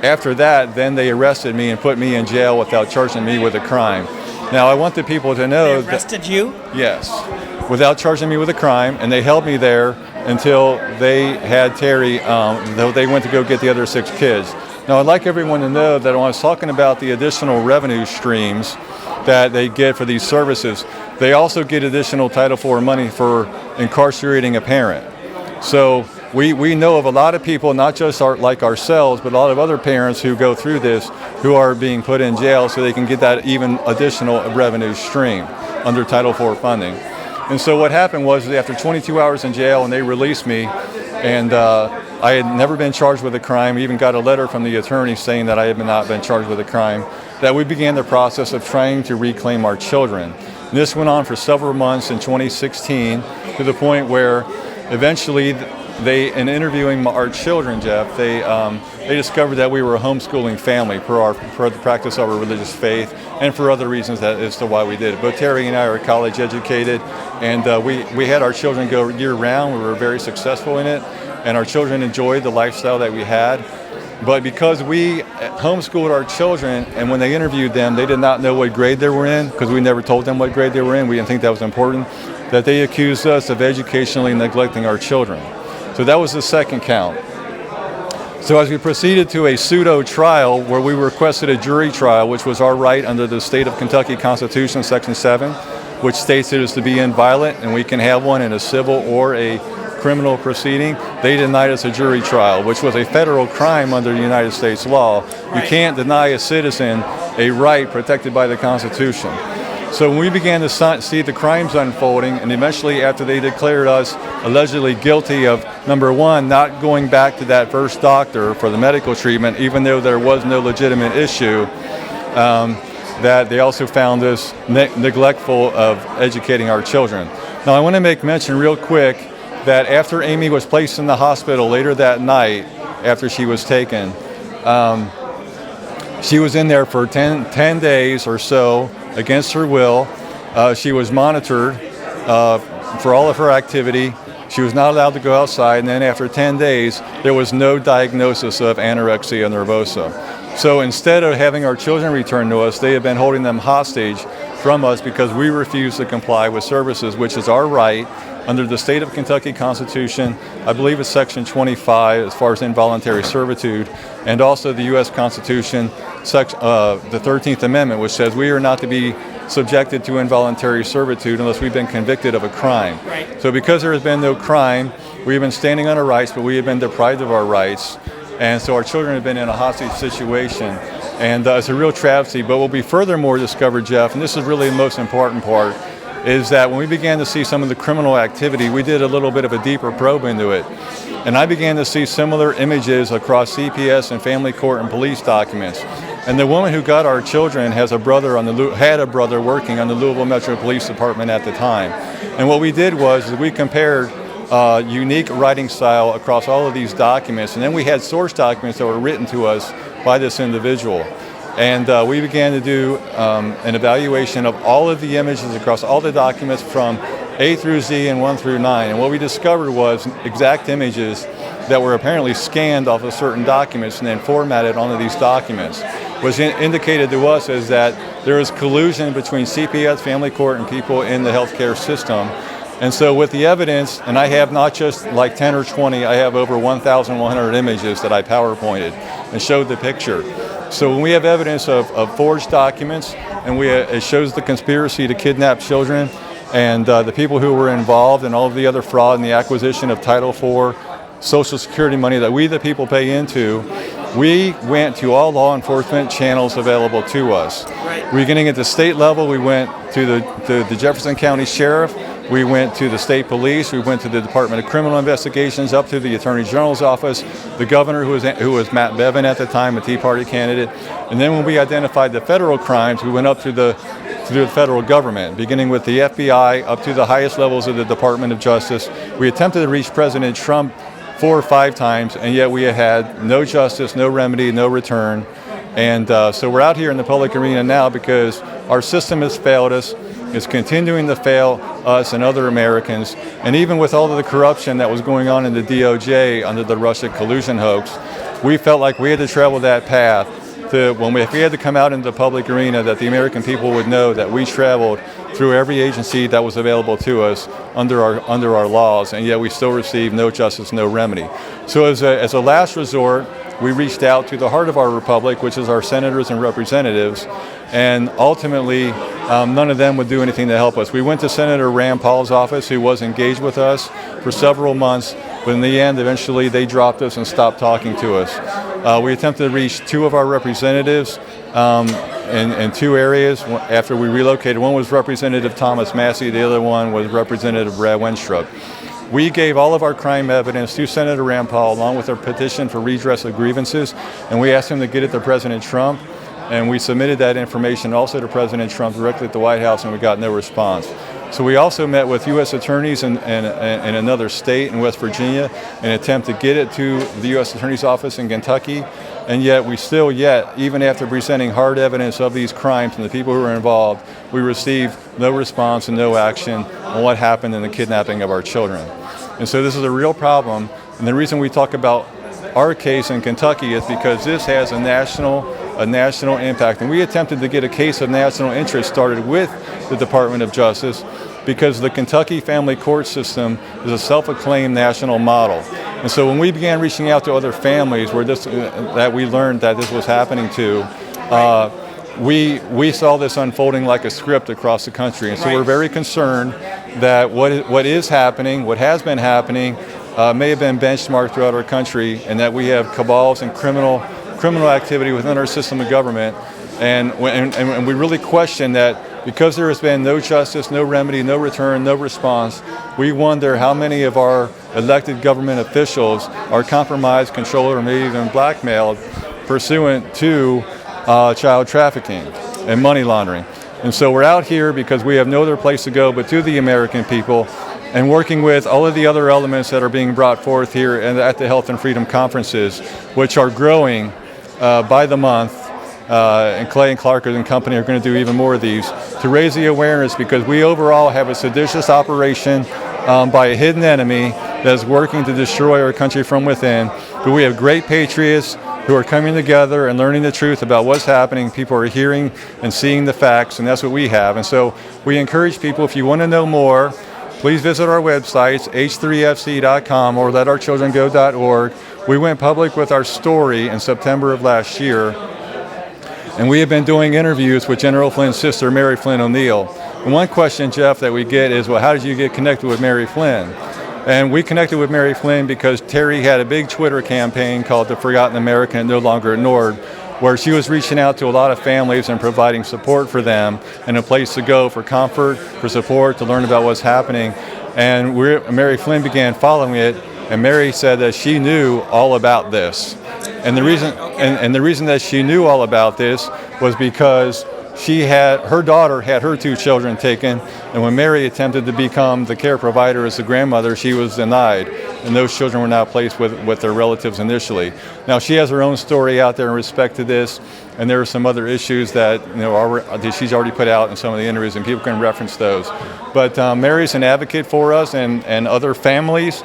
after that, then they arrested me and put me in jail without charging me with a crime. Now, I want the people to know They arrested you? Yes, without charging me with a crime, and they held me there until they had Terri, though they went to go get the other 6 kids. Now, I'd like everyone to know that when I was talking about the additional revenue streams that they get for these services, they also get additional Title IV money for incarcerating a parent. So we know of a lot of people, not just like ourselves, but a lot of other parents who go through this who are being put in jail so they can get that even additional revenue stream under Title IV funding. And so what happened was that after 22 hours in jail, and they released me, and I had never been charged with a crime. We even got a letter from the attorney saying that I had not been charged with a crime, that we began the process of trying to reclaim our children. And this went on for several months in 2016 to the point where eventually they, in interviewing our children, Jeff, they discovered that we were a homeschooling family per the practice of our religious faith, and for other reasons that as to why we did it. But Terri and I are college educated, and we had our children go year round. We were very successful in it, and our children enjoyed the lifestyle that we had. But because we homeschooled our children, and when they interviewed them, they did not know what grade they were in, because we never told them what grade they were in. We didn't think that was important, that they accused us of educationally neglecting our children. So that was the second count. So as we proceeded to a pseudo trial where we requested a jury trial, which was our right under the state of Kentucky Constitution, Section 7, which states it is to be inviolate and we can have one in a civil or a criminal proceeding, they denied us a jury trial, which was a federal crime under the United States law. You can't deny a citizen a right protected by the Constitution. So when we began to see the crimes unfolding, and eventually after they declared us allegedly guilty of, number one, not going back to that first doctor for the medical treatment, even though there was no legitimate issue, that they also found us neglectful of educating our children. Now I want to make mention real quick that after Amy was placed in the hospital later that night, after she was taken, she was in there for 10 days or so against her will. She was monitored for all of her activity. She was not allowed to go outside, and then after 10 days, there was no diagnosis of anorexia nervosa. So instead of having our children returned to us, they have been holding them hostage from us because we refuse to comply with services, which is our right under the state of Kentucky Constitution. I believe it's Section 25 as far as involuntary servitude, and also the U.S. Constitution, the 13th Amendment, which says we are not to be subjected to involuntary servitude unless we've been convicted of a crime. Right. So because there has been no crime, we've been standing on our rights, but we have been deprived of our rights. And so our children have been in a hostage situation. And it's a real travesty. But what we furthermore discovered, Jeff, and this is really the most important part, is that when we began to see some of the criminal activity, we did a little bit of a deeper probe into it. And I began to see similar images across CPS and family court and police documents. And the woman who got our children had a brother working on the Louisville Metro Police Department at the time. And what we did was we compared unique writing style across all of these documents, and then we had source documents that were written to us by this individual. And we began to do an evaluation of all of the images across all the documents from A through Z and 1 through 9. And what we discovered was exact images that were apparently scanned off of certain documents and then formatted onto these documents. What indicated to us is that there is collusion between CPS, family court, and people in the healthcare system. And so with the evidence, and I have not just like 10 or 20, I have over 1,100 images that I PowerPointed and showed the picture. So when we have evidence of forged documents, and it shows the conspiracy to kidnap children, and the people who were involved and all of the other fraud and the acquisition of Title IV, Social Security money that we the people pay into, we went to all law enforcement channels available to us. Right. Beginning at the state level, we went to the Jefferson County Sheriff, we went to the state police, we went to the Department of Criminal Investigations, up to the Attorney General's office, the governor who was Matt Bevin at the time, a Tea Party candidate. And then when we identified the federal crimes, we went up to the federal government, beginning with the FBI up to the highest levels of the Department of Justice. We attempted to reach President Trump 4 or 5 times, and yet we had no justice, no remedy, no return. And so we're out here in the public arena now because our system has failed us. is continuing to fail us and other Americans. And even with all of the corruption that was going on in the DOJ under the Russia collusion hoax, we felt like we had to travel that path to, if we had to come out into the public arena, that the American people would know that we traveled through every agency that was available to us under our laws, and yet we still received no justice, no remedy. So as a last resort, we reached out to the heart of our republic, which is our senators and representatives, and ultimately none of them would do anything to help us. We went to Senator Rand Paul's office, who was engaged with us for several months, but in the end, eventually they dropped us and stopped talking to us. We attempted to reach two of our representatives in two areas after we relocated. One was Representative Thomas Massey, the other one was Representative Brad Wenstrup. We gave all of our crime evidence to Senator Rand Paul along with our petition for redress of grievances, and we asked him to get it to President Trump, and we submitted that information also to President Trump directly at the White House, and we got no response. So we also met with U.S. attorneys in another state, in West Virginia, in an attempt to get it to the U.S. Attorney's Office in Kentucky, and yet we still even after presenting hard evidence of these crimes and the people who were involved, we received no response and no action on what happened in the kidnapping of our children. And so this is a real problem, and the reason we talk about our case in Kentucky is because this has a national impact, and we attempted to get a case of national interest started with the Department of Justice because the Kentucky family court system is a self-acclaimed national model. And so when we began reaching out to other families that we learned that this was happening to, we saw this unfolding like a script across the country. And so we're very concerned that what is happening, what has been happening, may have been benchmarked throughout our country, and that we have cabals and criminal activity within our system of government. And we really question that because there has been no justice, no remedy, no return, no response. We wonder how many of our elected government officials are compromised, controlled, or maybe even blackmailed pursuant to child trafficking and money laundering. And so we're out here because we have no other place to go but to the American people, and working with all of the other elements that are being brought forth here and at the Health and Freedom Conferences, which are growing by the month. And Clay and Clark and company are going to do even more of these to raise the awareness, because we overall have a seditious operation by a hidden enemy that is working to destroy our country from within. But we have great patriots who are coming together and learning the truth about what's happening. People are hearing and seeing the facts, and that's what we have. And so we encourage people, if you want to know more, please visit our websites, h3fc.com or letourchildrengo.org. We went public with our story in September of last year. And we have been doing interviews with General Flynn's sister, Mary Flynn O'Neill. And one question, Jeff, that we get is, well, how did you get connected with Mary Flynn? And we connected with Mary Flynn because Terri had a big Twitter campaign called The Forgotten American and No Longer Ignored, where she was reaching out to a lot of families and providing support for them and a place to go for comfort, for support, to learn about what's happening. And Mary Flynn began following it, and Mary said that she knew all about this. And the reason that she knew all about this was because her daughter had her two children taken, and when Mary attempted to become the care provider as the grandmother, she was denied, and those children were now placed with their relatives initially. Now she has her own story out there in respect to this, and there are some other issues that she's already put out in some of the interviews, and people can reference those. But Mary's an advocate for us and other families